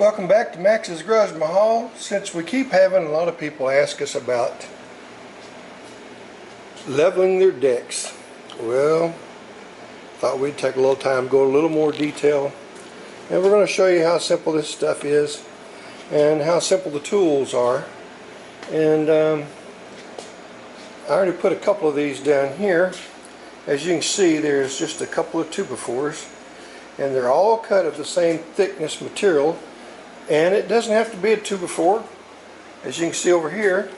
Welcome back to Max's Garage Mahal. Since we keep having a lot of people ask us about leveling their decks, well, thought we'd take a little time, go a little more detail, and we're going to show you how simple this stuff is and how simple the tools are. And I already put a couple of these down here. As you can see, there's just a couple of 2x4s, and they're all cut of the same thickness material. And it doesn't have to be a 2x4. As you can see over here,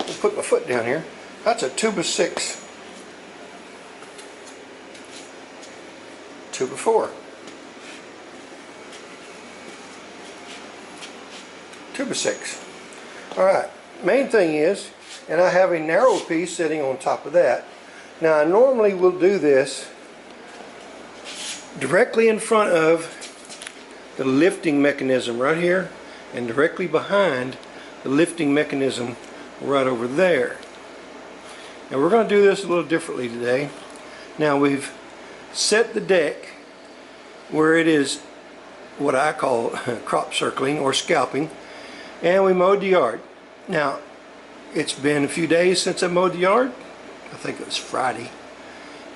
I'll put my foot down here. That's a 2x6. 2x4. 2x6. Alright, main thing is, and I have a narrow piece sitting on top of that. Now I normally will do this directly in front of the lifting mechanism right here, and directly behind the lifting mechanism right over there. And we're going to do this a little differently today. Now we've set the deck where it is what I call crop circling or scalping, and we mowed the yard. Now it's been a few days since I mowed the yard. I think it was Friday,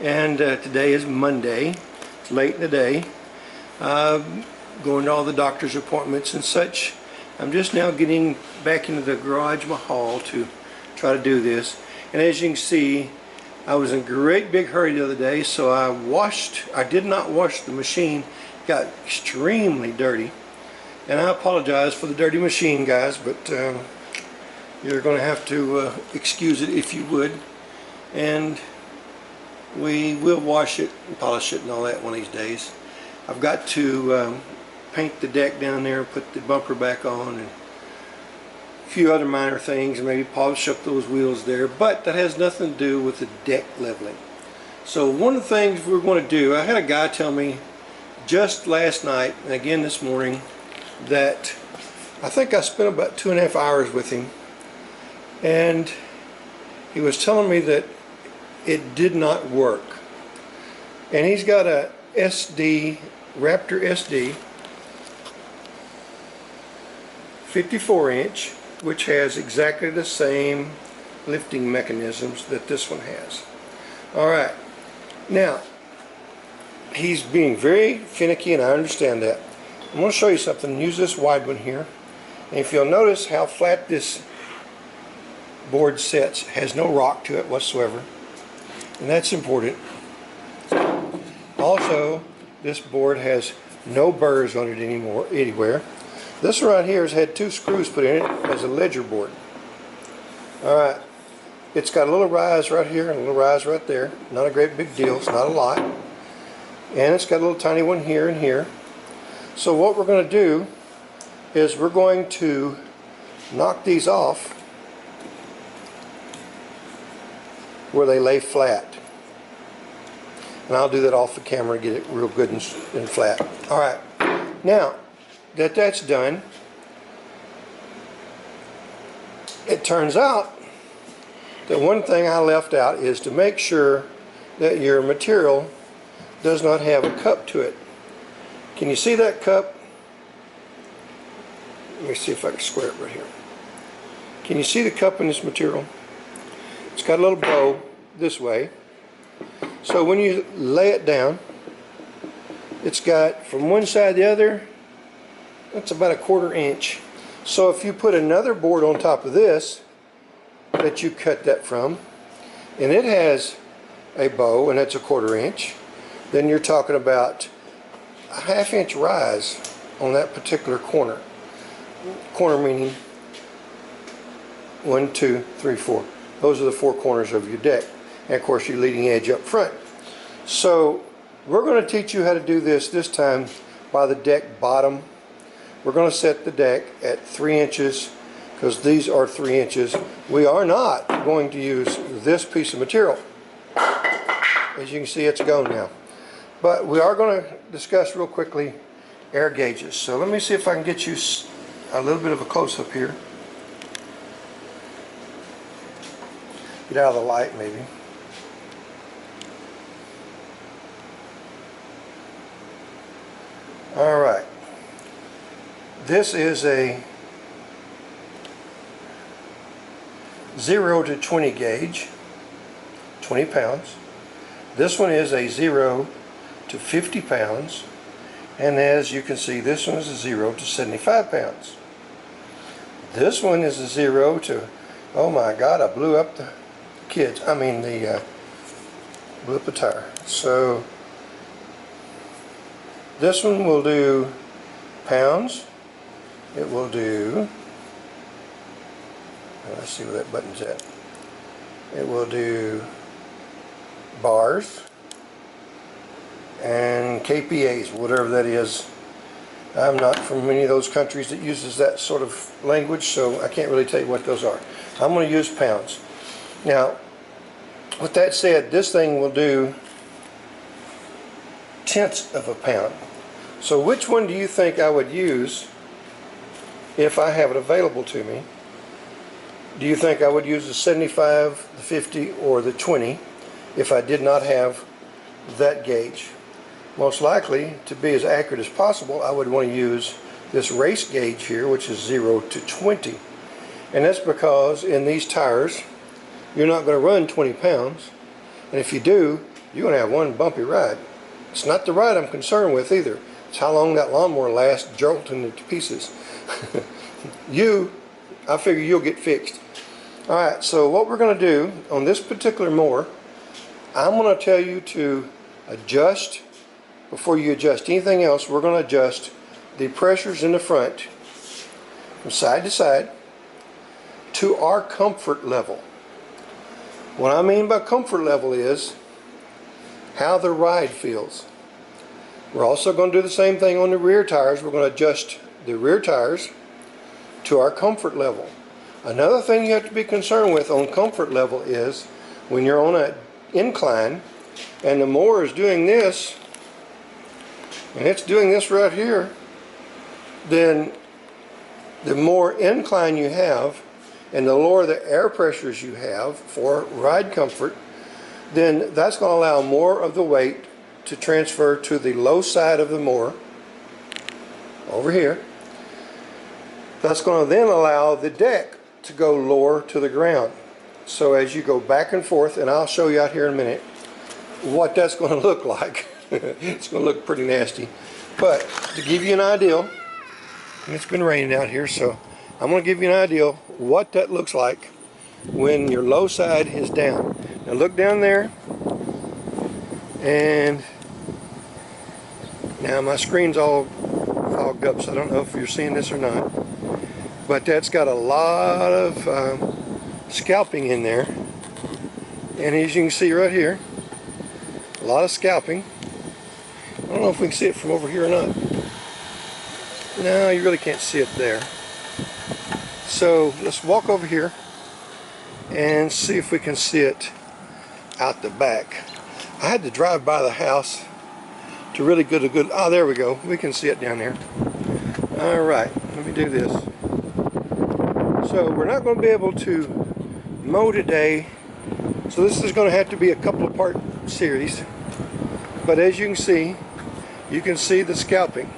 and today is Monday. It's late in the day. Going to all the doctor's appointments and such. I'm just now getting back into the Garage Mahal to try to do this. And as you can see, I was in a great big hurry the other day, so I did not wash the machine. It got extremely dirty, and I apologize for the dirty machine, guys, but you're going to have to excuse it if you would, and we will wash it and polish it and all that one of these days. I've got to paint the deck down there, put the bumper back on, and a few other minor things, and maybe polish up those wheels there, but that has nothing to do with the deck leveling. So one of the things we're going to do, I had a guy tell me just last night and again this morning that I think I spent about 2.5 hours with him, and he was telling me that it did not work. And he's got a SD, Raptor SD 54-inch, which has exactly the same lifting mechanisms that this one has. Alright, now he's being very finicky, and I understand that. I'm going to show you something. Use this wide one here, and if you'll notice how flat this board sits, has no rock to it whatsoever, and that's important. Also, this board has no burrs on it anywhere. This one right here has had 2 screws put in it as a ledger board. Alright, it's got a little rise right here and a little rise right there. Not a great big deal, it's not a lot. And it's got a little tiny one here and here. So what we're going to do is we're going to knock these off where they lay flat. And I'll do that off the camera, get it real good and flat. Alright, now that that's done, it turns out that one thing I left out is to make sure that your material does not have a cup to it. Can you see that cup? Let me see if I can square it right here. Can you see the cup in this material? It's got a little bow this way. So when you lay it down, it's got from one side to the other, that's about a 1/4 inch. So if you put another board on top of this that you cut that from, and it has a bow and that's a 1/4 inch, then you're talking about a 1/2 inch rise on that particular corner. Corner meaning 1, 2, 3, 4. Those are the 4 corners of your deck. And of course your leading edge up front. So we're going to teach you how to do this time by the deck bottom. We're going to set the deck at 3 inches because these are 3 inches. We are not going to use this piece of material. As you can see, it's gone now. But we are going to discuss real quickly air gauges. So let me see if I can get you a little bit of a close-up here. Get out of the light maybe. Alright. This is a 0 to 20 gauge, 20 pounds. This one is a 0 to 50 pounds. And as you can see, this one is a 0 to 75 pounds. This one is a 0 to, oh my God, I blew up the kids. I mean blew up the tire. So this one will do pounds. It will do, let's see where that button's at. It will do bars and KPAs, whatever that is. I'm not from any of those countries that uses that sort of language, so I can't really tell you what those are. I'm going to use pounds. Now, with that said, this thing will do tenths of a pound. So which one do you think I would use if I have it available to me? Do you think I would use the 75, the 50, or the 20 if I did not have that gauge? Most likely, to be as accurate as possible, I would want to use this race gauge here, which is 0 to 20. And that's because in these tires, you're not going to run 20 pounds. And if you do, you're going to have one bumpy ride. It's not the ride I'm concerned with either. It's how long that lawnmower lasts jolting it to pieces. I figure you'll get fixed. Alright, so what we're going to do on this particular mower, I'm going to tell you to adjust. Before you adjust anything else, we're going to adjust the pressures in the front from side to side to our comfort level. What I mean by comfort level is how the ride feels. We're also going to do the same thing on the rear tires. We're going to adjust the rear tires to our comfort level. Another thing you have to be concerned with on comfort level is when you're on an incline and the mower is doing this, and it's doing this right here, then the more incline you have and the lower the air pressures you have for ride comfort, then that's going to allow more of the weight to transfer to the low side of the mower over here. That's going to then allow the deck to go lower to the ground. So as you go back and forth, and I'll show you out here in a minute what that's going to look like. It's going to look pretty nasty. But to give you an idea, and it's been raining out here, so I'm going to give you an idea what that looks like when your low side is down. Now look down there, and now my screen's all fogged up, so I don't know if you're seeing this or not. But that's got a lot of scalping in there, and as you can see right here, a lot of scalping. I don't know if we can see it from over here or not. No, you really can't see it there. So let's walk over here and see if we can see it out the back. I had to drive by the house to really get a good, oh, there we go. We can see it down there. All right, let me do this. So we're not going to be able to mow today, so this is going to have to be a couple of part series. But as you can see the scalping.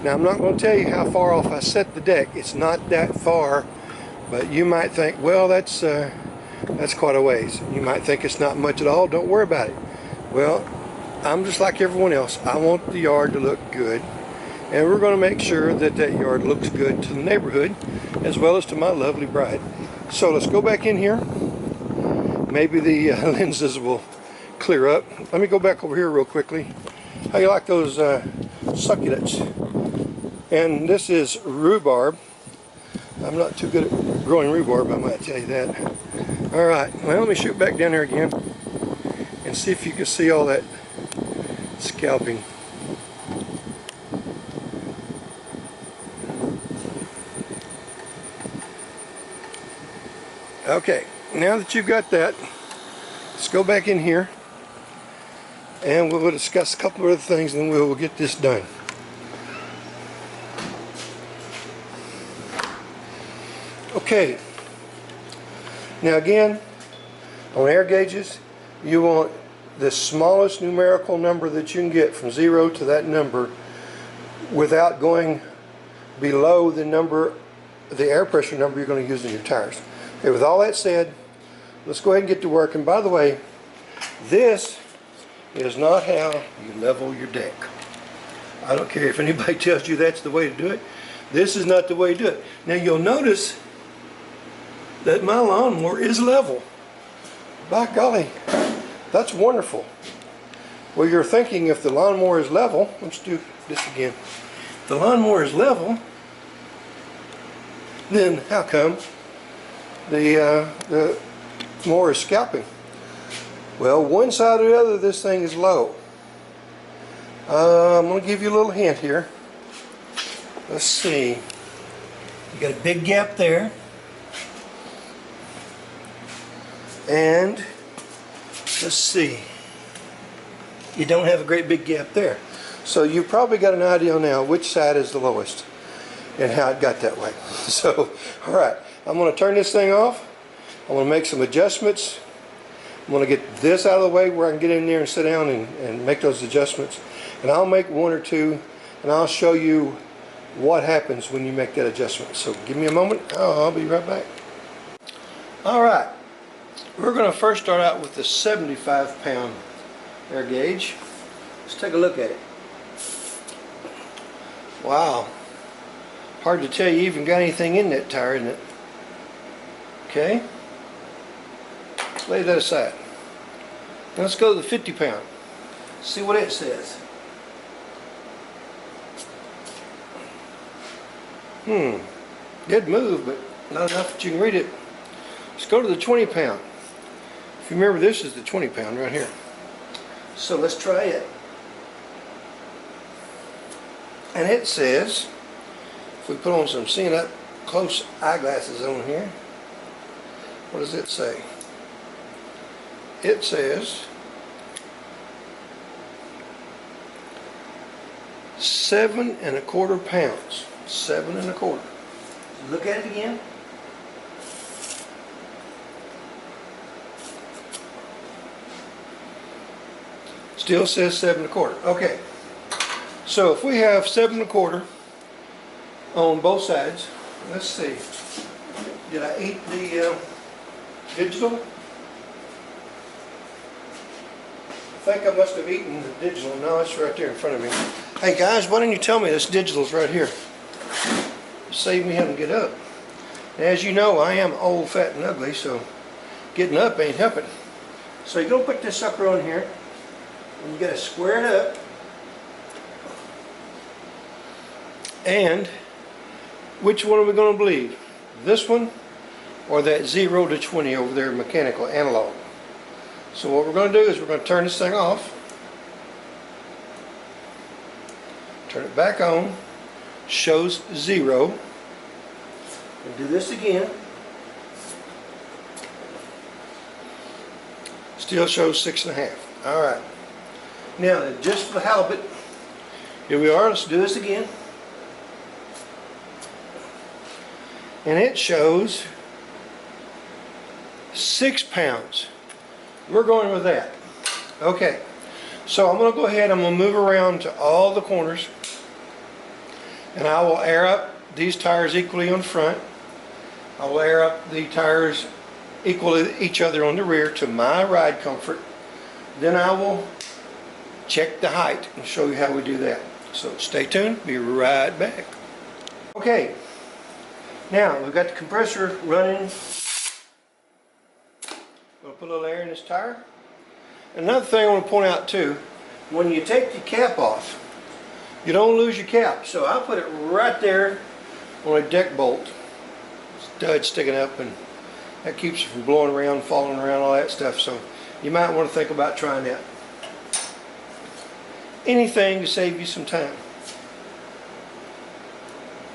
Now I'm not going to tell you how far off I set the deck. It's not that far, but you might think, well, that's quite a ways. You might think it's not much at all. Don't worry about it. Well, I'm just like everyone else. I want the yard to look good, and we're going to make sure that that yard looks good to the neighborhood as well as to my lovely bride. So let's go back in here. Maybe the lenses will clear up. Let me go back over here real quickly. How you like those succulents? And this is rhubarb. I'm not too good at growing rhubarb, I might tell you that. Alright, well, let me shoot back down there again and see if you can see all that scalping. Okay, now that you've got that, let's go back in here and we'll discuss a couple of other things, and then we'll get this done. Okay, now again, on air gauges, you want the smallest numerical number that you can get from 0 to that number without going below the air pressure number you're going to use in your tires. Okay, with all that said, let's go ahead and get to work. And by the way, this is not how you level your deck. I don't care if anybody tells you that's the way to do it. This is not the way to do it. Now you'll notice that my lawnmower is level. By golly, that's wonderful. Well, you're thinking if the lawnmower is level, let's do this again. If the lawnmower is level, then how come the mower is scalping? Well, one side or the other, this thing is low. I'm going to give you a little hint here. Let's see. You got a big gap there. And let's see. You don't have a great big gap there. So you've probably got an idea now which side is the lowest and how it got that way. So, alright, I'm going to turn this thing off. I'm going to make some adjustments. I'm going to get this out of the way where I can get in there and sit down and make those adjustments. And I'll make one or two and I'll show you what happens when you make that adjustment. So give me a moment. I'll be right back. Alright, we're going to first start out with the 75-pound air gauge. Let's take a look at it. Wow, hard to tell you even got anything in that tire, isn't it? Okay, let's lay that aside. Now let's go to the 50-pound. See what it says. Did move, but not enough that you can read it. Let's go to the 20-pound. If you remember, this is the 20-pound right here. So let's try it. And it says, if we put on some seeing up close eyeglasses on here, what does it say? It says 7 1/4 pounds. 7 1/4. Look at it again. Still says 7 1/4. Okay. So if we have 7 1/4 on both sides, let's see. Did I eat the digital? I think I must have eaten the digital. No, it's right there in front of me. Hey guys, why didn't you tell me this digital's right here? Save me having to get up. And as you know, I am old, fat, and ugly, so getting up ain't helping. So you're gonna put this sucker on here, and you gotta square it up. And which one are we going to believe? This one or that 0 to 20 over there, mechanical, analog? So what we're going to do is we're going to turn this thing off, turn it back on, shows 0, and do this again, still shows 6 1/2. Alright, now just for the halibut, here we are. Let's do this again. And it shows 6 pounds. We're going with that. Okay, so I'm going to go ahead, I'm going to move around to all the corners, and I will air up these tires equally on the front. I will air up the tires equally each other on the rear to my ride comfort. Then I will check the height and show you how we do that. So stay tuned, be right back. Okay. Now, we've got the compressor running. We'll put a little air in this tire. Another thing I want to point out too, when you take the cap off, you don't lose your cap. So I put it right there on a deck bolt. Stud sticking up, and that keeps it from blowing around, falling around, all that stuff. So you might want to think about trying that. Anything to save you some time.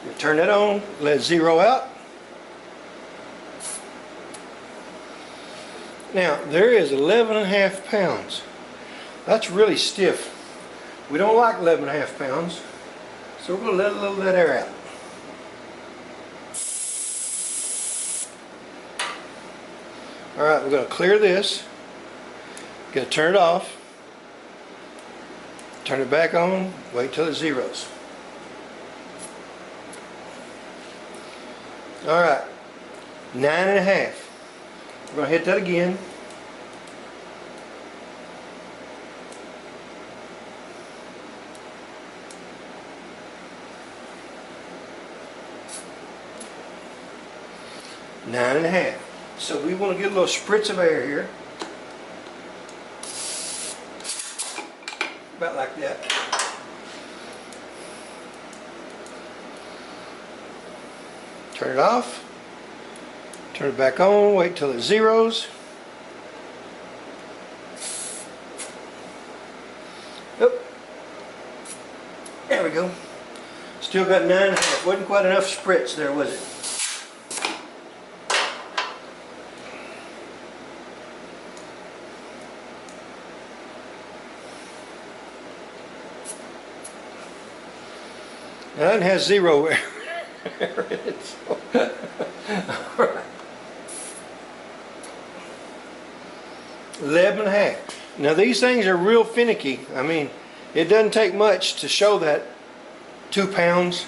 You turn that on, let 0 out. Now there is 11 1/2 pounds. That's really stiff. We don't like 11 1/2 pounds, so we're going to let a little of that air out. Alright, we're going to clear this. Going to turn it off. Turn it back on. Wait till it zeros. All right, 9.5. We're gonna hit that again. Nine and a half. So we want to get a little spritz of air here. About like that. Turn it off. Turn it back on. Wait till it zeros. Oop. There we go. Still got 9.5. Wasn't quite enough spritz there, was it? Now it has 0 air in it. So. All right. 11.5. Now these things are real finicky. I mean, it doesn't take much to show that 2 pounds.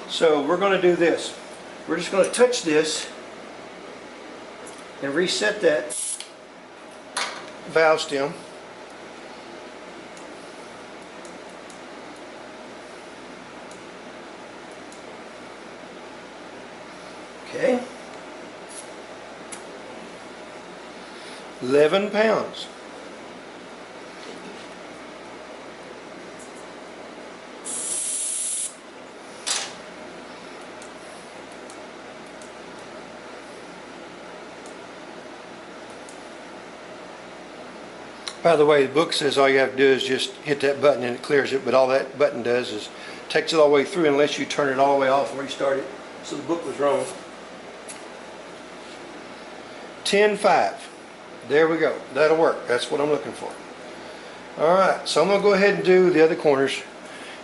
So we're going to do this. We're just going to touch this and reset that valve stem. Okay. 11 pounds. By the way, the book says all you have to do is just hit that button and it clears it, but all that button does is takes it all the way through unless you turn it all the way off and restart it. So the book was wrong. 10.5. There we go. That'll work. That's what I'm looking for. Alright, so I'm going to go ahead and do the other corners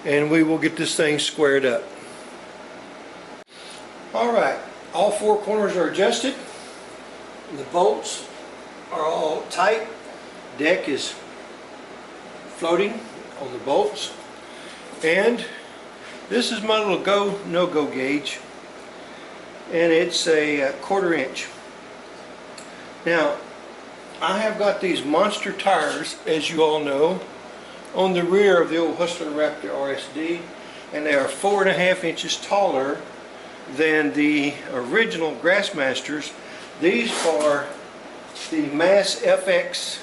and we will get this thing squared up. Alright, all 4 corners are adjusted. The bolts are all tight. Deck is floating on the bolts. And this is my little go, no-go gauge. And it's a 1/4 inch. Now, I have got these monster tires, as you all know, on the rear of the old Hustler Raptor SD, and they are 4.5 inches taller than the original Grassmasters. These are the Mass FX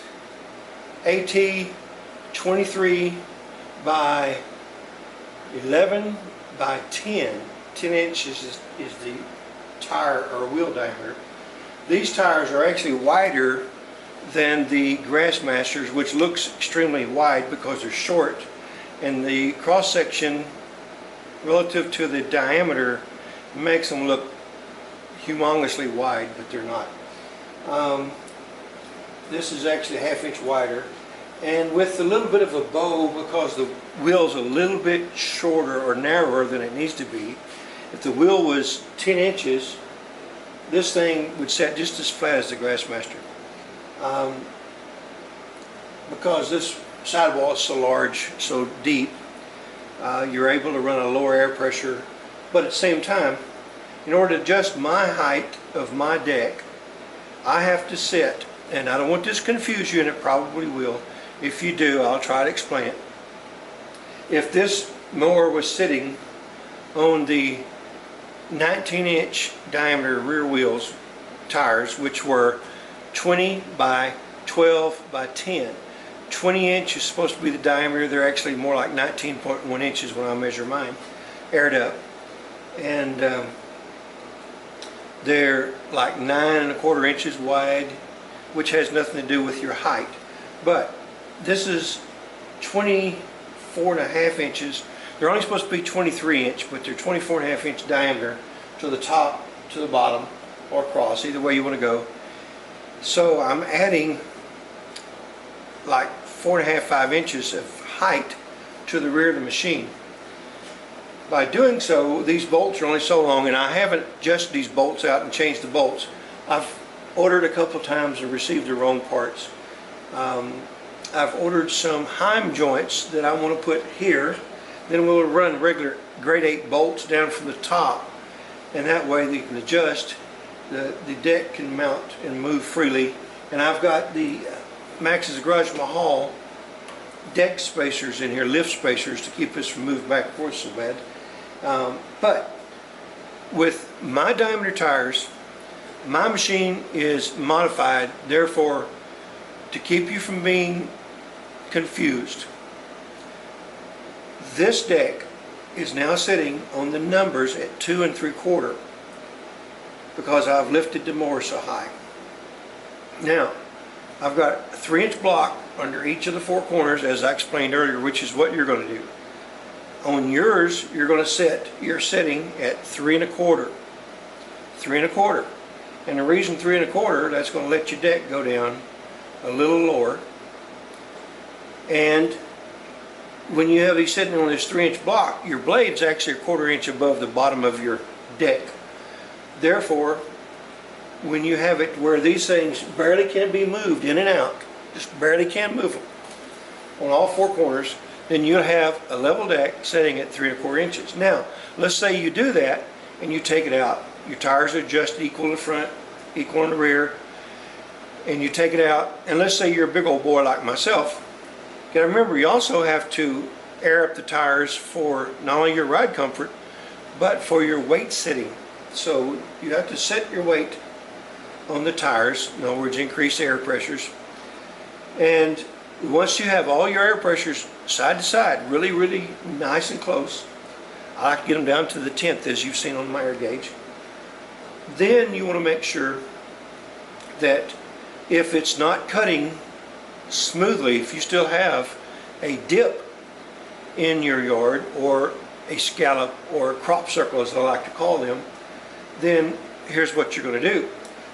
AT 23 by 11 by 10. 10 inches is the tire or wheel diameter. These tires are actually wider than the Grassmasters, which looks extremely wide because they're short, and the cross section relative to the diameter makes them look humongously wide, but they're not. This is actually 1/2 inch wider, and with a little bit of a bow, because the wheel's a little bit shorter or narrower than it needs to be. If the wheel was 10 inches, this thing would set just as flat as the Grassmaster. Because this sidewall is so large, so deep, you're able to run a lower air pressure, but at the same time, in order to adjust my height of my deck, I have to set, and I don't want this to confuse you, and it probably will. If you do, I'll try to explain it. If this mower was sitting on the 19-inch diameter rear wheels tires, which were 20 by 12 by 10. 20 inch is supposed to be the diameter. They're actually more like 19.1 inches when I measure mine, aired up. And they're like 9.25 inches wide, which has nothing to do with your height. But this is 24.5 inches. They're only supposed to be 23 inch, but they're 24.5 inch diameter to the top, to the bottom, or across, either way you want to go. So I'm adding like 4.5, 5 inches of height to the rear of the machine. By doing so, these bolts are only so long, and I haven't adjusted these bolts out and changed the bolts. I've ordered a couple of times and received the wrong parts. I've ordered some Heim joints that I want to put here. Then we'll run regular grade 8 bolts down from the top and that way you can adjust. The deck can mount and move freely. And I've got the Max's Garage Mahal deck spacers in here, lift spacers, to keep this from moving back and forth so bad. But with my diameter tires, my machine is modified, therefore, to keep you from being confused. This deck is now sitting on the numbers at 2 3/4 because I've lifted the mower so high. Now, I've got a 3-inch block under each of the 4 corners, as I explained earlier, which is what you're going to do. On yours, you're going to set your setting at 3 1/4. 3 1/4. And the reason 3 1/4, that's going to let your deck go down a little lower. And when you have these sitting on this 3-inch block, your blade's actually a 1/4 inch above the bottom of your deck. Therefore, when you have it where these things barely can be moved in and out, just barely can move them on all 4 corners, then you'll have a level deck setting at 3 1/4 inches. Now, let's say you do that and you take it out. Your tires are adjusted equal in the front, equal in the rear, and you take it out, and let's say you're a big old boy like myself. You gotta remember, you also have to air up the tires for not only your ride comfort, but for your weight sitting. So you have to set your weight on the tires, in other words, increase air pressures. And once you have all your air pressures side to side, really, really nice and close, I like to get them down to the 10th, as you've seen on my air gauge. Then you want to make sure that if it's not cutting smoothly, if you still have a dip in your yard, or a scallop, or a crop circle as I like to call them, then here's what you're going to do.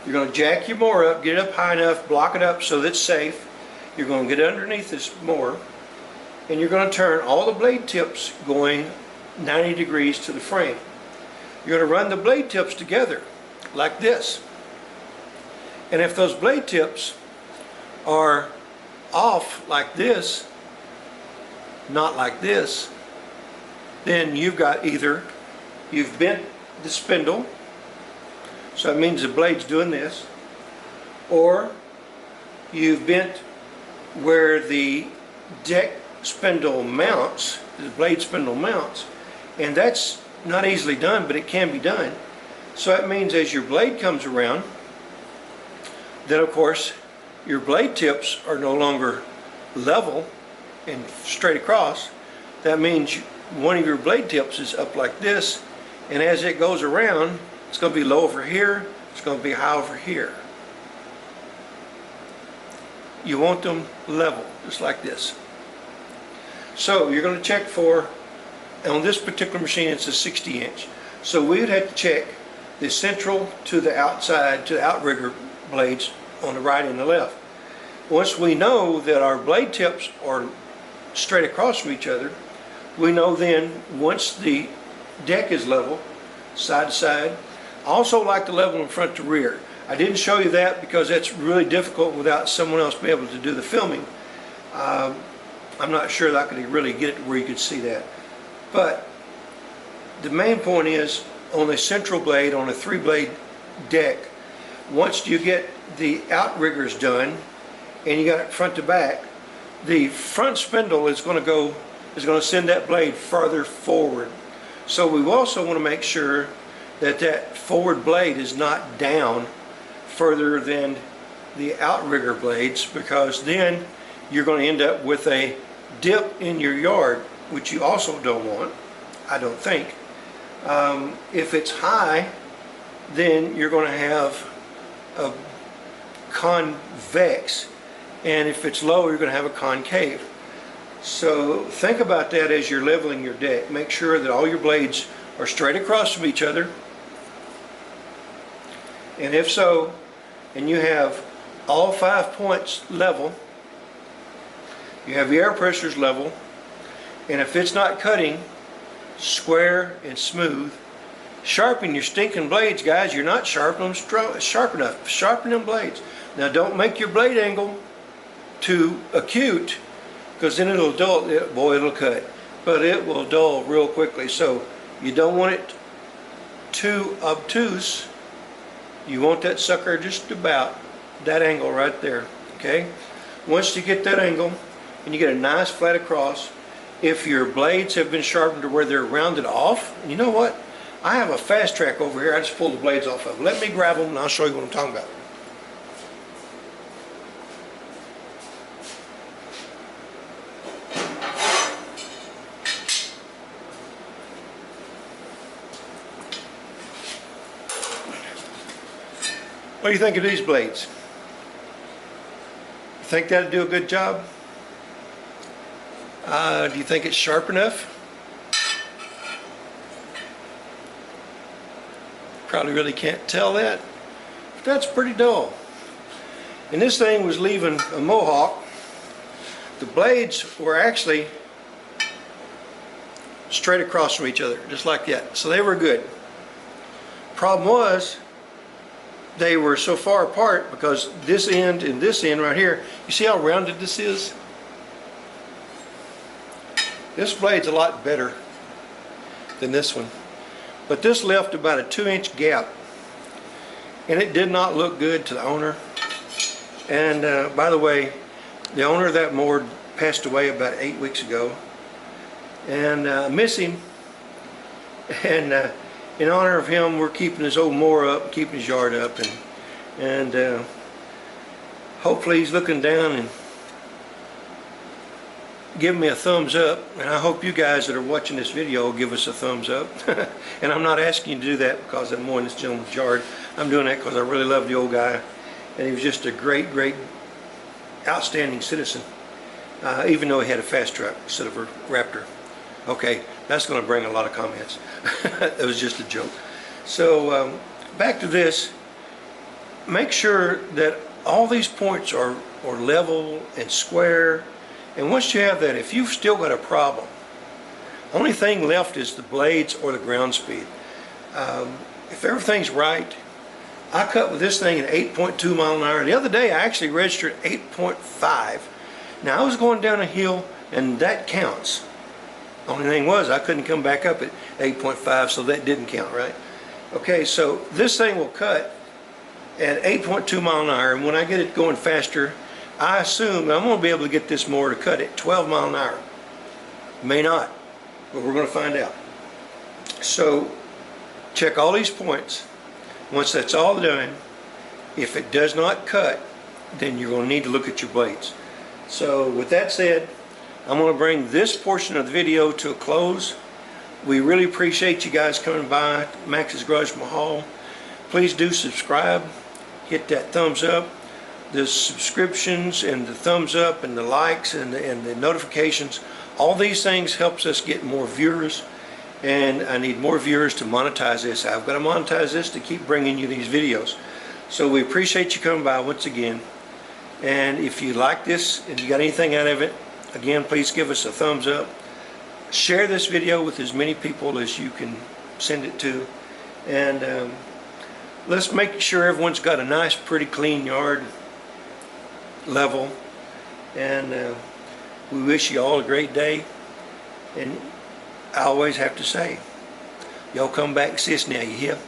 You're going to jack your mower up, get it up high enough, block it up so that it's safe. You're going to get underneath this mower, and you're going to turn all the blade tips going 90 degrees to the frame. You're going to run the blade tips together like this. And if those blade tips are off like this, not like this, then you've got either you've bent the spindle, so that means the blade's doing this, or you've bent where the deck spindle mounts, the blade spindle mounts, and that's not easily done, but it can be done. So that means as your blade comes around, then of course your blade tips are no longer level and straight across. That means one of your blade tips is up like this, and as it goes around, it's going to be low over here, it's going to be high over here. You want them level, just like this. So you're going to check for, on this particular machine it's a 60-inch. So we would have to check the central to the outside, to the outrigger blades on the right and the left. Once we know that our blade tips are straight across from each other, we know then once the deck is level, side to side. I also like to level them front to rear. I didn't show you that because that's really difficult without someone else being able to do the filming. I'm not sure that I could really get it where you could see that. But the main point is, on a central blade, on a 3-blade deck, once you get the outriggers done and you got it front to back, the front spindle is going to send that blade farther forward. So we also want to make sure that that forward blade is not down further than the outrigger blades, because then you're going to end up with a dip in your yard, which you also don't want, I don't think. If it's high, then you're going to have a convex, and if it's low, you're going to have a concave. So think about that as you're leveling your deck. Make sure that all your blades are straight across from each other, and if so, and you have all 5 points level, you have your air pressures level, and if it's not cutting square and smooth, sharpen your stinking blades, guys. You're not sharpening them sharp enough. Sharpen them blades. Now don't make your blade angle too acute, because then it'll dull. Boy, it'll cut, but it will dull real quickly. So you don't want it too obtuse, you want that sucker just about that angle right there, okay? Once you get that angle and you get a nice flat across, if your blades have been sharpened to where they're rounded off, you know what? I have a fast track over here. I just pulled the blades off of. Let me grab them and I'll show you what I'm talking about. What do you think of these blades? You think that'll do a good job? Do you think it's sharp enough? Probably really can't tell that, but that's pretty dull. And this thing was leaving a mohawk. The blades were actually straight across from each other, just like that. So they were good. Problem was, they were so far apart because this end and this end right here, you see how rounded this is? This blade's a lot better than this one. But this left about a 2-inch gap. And it did not look good to the owner. And by the way, the owner of that mower passed away about 8 weeks ago. And I miss him. And in honor of him, we're keeping his old mower up, keeping his yard up, and hopefully he's looking down and giving me a thumbs up. And I hope you guys that are watching this video will give us a thumbs up. And I'm not asking you to do that because I'm mowing this gentleman's yard. I'm doing that because I really love the old guy, and he was just a great, outstanding citizen. Even though he had a fast truck instead of a Raptor. Okay, that's going to bring a lot of comments. It was just a joke. So back to this. Make sure that all these points are level and square. And once you have that, if you've still got a problem, only thing left is the blades or the ground speed. If everything's right, I cut with this thing at 8.2 mile an hour. The other day I actually registered 8.5. Now I was going down a hill, and that counts. Only thing was I couldn't come back up at 8.5, so that didn't count, right? Okay, so this thing will cut at 8.2 mile an hour, and when I get it going faster, I assume I'm going to be able to get this mower to cut at 12 mile an hour. May not, but we're going to find out. So check all these points. Once that's all done, if it does not cut, then you're going to need to look at your blades. So with that said, I'm going to bring this portion of the video to a close. We really appreciate you guys coming by Max's Garage Mahal. Please do subscribe. Hit that thumbs up. The subscriptions and the thumbs up and the likes and the notifications, all these things helps us get more viewers. And I need more viewers to monetize this. I've got to monetize this to keep bringing you these videos. So we appreciate you coming by once again. And if you like this and you got anything out of it, again, please give us a thumbs up. Share this video with as many people as you can send it to. And let's make sure everyone's got a nice, pretty, clean yard, level. And we wish you all a great day. And I always have to say, y'all come back and see us now, you hear?